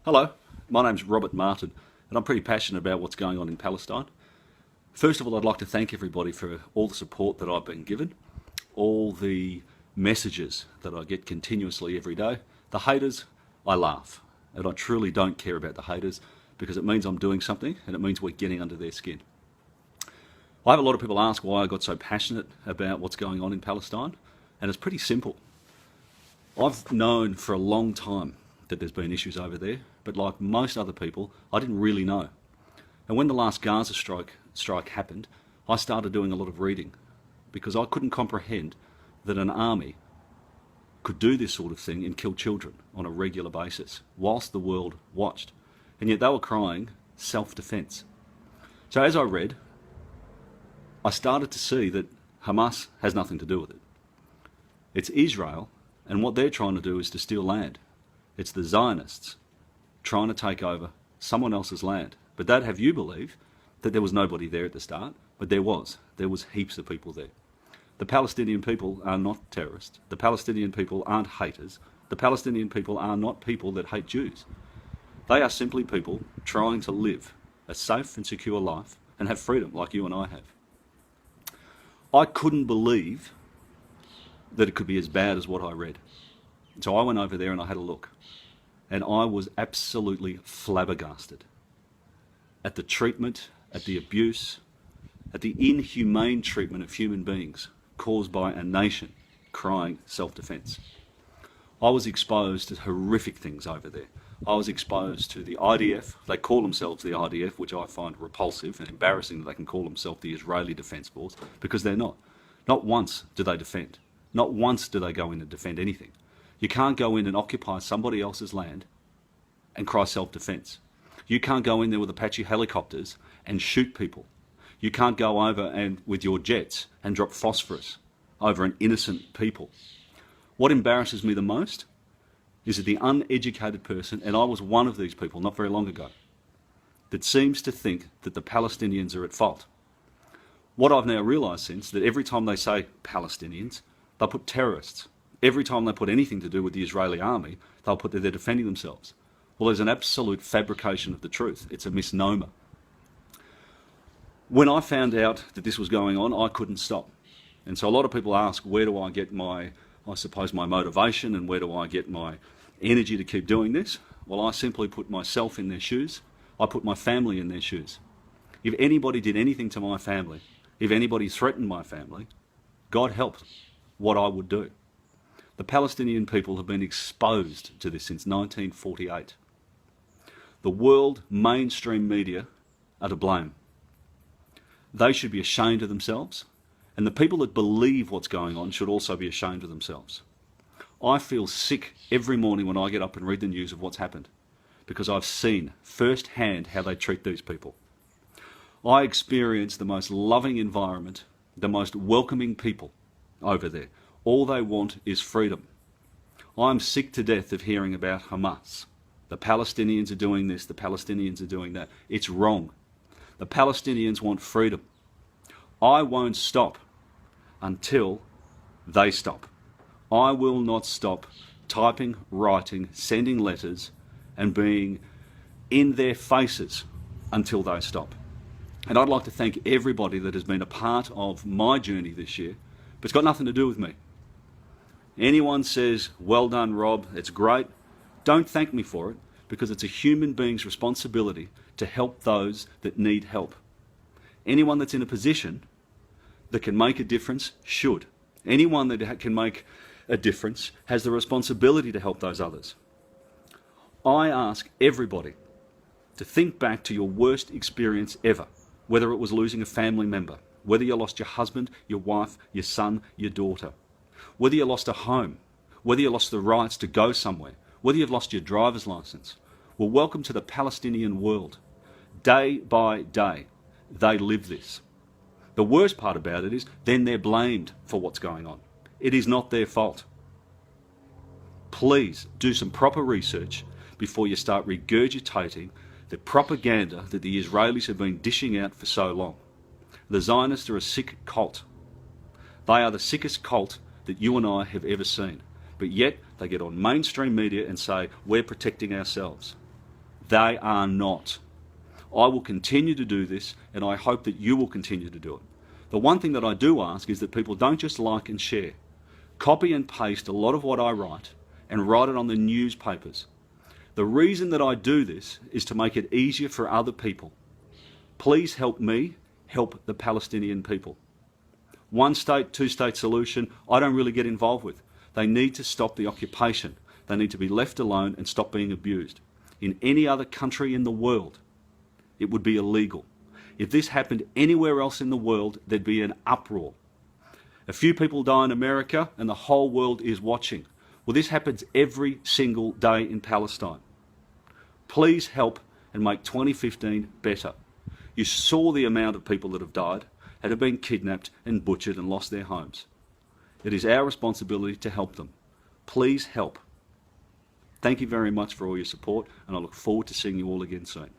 Hello, my name's Robert Martin, and I'm pretty passionate about what's going on in Palestine. First of all, I'd like to thank everybody for all the support that I've been given, all the messages that I get continuously every day. The haters, I laugh, and I truly don't care about the haters because it means I'm doing something and it means we're getting under their skin. I have a lot of people ask why I got so passionate about what's going on in Palestine, and it's pretty simple. I've known for a long time that there's been issues over there, but like most other people, I didn't really know. And when the last Gaza strike happened, I started doing a lot of reading because I couldn't comprehend that an army could do this sort of thing and kill children on a regular basis whilst the world watched. And yet they were crying self-defense. So as I read, I started to see that Hamas has nothing to do with it. It's Israel, and what they're trying to do is to steal land. It's the Zionists trying to take over someone else's land. But they'd have you believe that there was nobody there at the start, but there was. There was heaps of people there. The Palestinian people are not terrorists. The Palestinian people aren't haters. The Palestinian people are not people that hate Jews. They are simply people trying to live a safe and secure life and have freedom like you and I have. I couldn't believe that it could be as bad as what I read. So I went over there and I had a look. And I was absolutely flabbergasted at the treatment, at the abuse, at the inhumane treatment of human beings caused by a nation crying self-defense. I was exposed to horrific things over there. I was exposed to the IDF. They call themselves the IDF, which I find repulsive and embarrassing that they can call themselves the Israeli Defence Force, because they're not. Not once do they defend. Not once do they go in and defend anything. You can't go in and occupy somebody else's land and cry self-defense. You can't go in there with Apache helicopters and shoot people. You can't go over and with your jets and drop phosphorus over an innocent people. What embarrasses me the most is that the uneducated person, and I was one of these people not very long ago, that seems to think that the Palestinians are at fault. What I've now realised since, that every time they say Palestinians, they'll put terrorists. Every time they put anything to do with the Israeli army, they'll put that they're defending themselves. Well, there's an absolute fabrication of the truth. It's a misnomer. When I found out that this was going on, I couldn't stop. And so a lot of people ask, where do I get my motivation and where do I get my energy to keep doing this? Well, I simply put myself in their shoes. I put my family in their shoes. If anybody did anything to my family, if anybody threatened my family, God help what I would do. The Palestinian people have been exposed to this since 1948. The world mainstream media are to blame. They should be ashamed of themselves, and the people that believe what's going on should also be ashamed of themselves. I feel sick every morning when I get up and read the news of what's happened, because I've seen firsthand how they treat these people. I experience the most loving environment, the most welcoming people over there. All they want is freedom. I'm sick to death of hearing about Hamas. The Palestinians are doing this, the Palestinians are doing that. It's wrong. The Palestinians want freedom. I won't stop until they stop. I will not stop typing, writing, sending letters and being in their faces until they stop. And I'd like to thank everybody that has been a part of my journey this year, but it's got nothing to do with me. Anyone says, well done, Rob, it's great, don't thank me for it, because it's a human being's responsibility to help those that need help. Anyone that's in a position that can make a difference should. Anyone that can make a difference has the responsibility to help those others. I ask everybody to think back to your worst experience ever, whether it was losing a family member, whether you lost your husband, your wife, your son, your daughter, whether you lost a home, whether you lost the rights to go somewhere, whether you've lost your driver's license. Well, welcome to the Palestinian world. Day by day, they live this. The worst part about it is then they're blamed for what's going on. It is not their fault. Please do some proper research before you start regurgitating the propaganda that the Israelis have been dishing out for so long. The Zionists are a sick cult. They are the sickest cult that you and I have ever seen. But yet they get on mainstream media and say, we're protecting ourselves. They are not. I will continue to do this, and I hope that you will continue to do it. The one thing that I do ask is that people don't just like and share. Copy and paste a lot of what I write and write it on the newspapers. The reason that I do this is to make it easier for other people. Please help me help the Palestinian people. One state, two-state solution, I don't really get involved with. They need to stop the occupation. They need to be left alone and stop being abused. In any other country in the world, it would be illegal. If this happened anywhere else in the world, there'd be an uproar. A few people die in America and the whole world is watching. Well, this happens every single day in Palestine. Please help and make 2015 better. You saw the amount of people that have died and have been kidnapped and butchered and lost their homes. It is our responsibility to help them. Please help. Thank you very much for all your support, and I look forward to seeing you all again soon.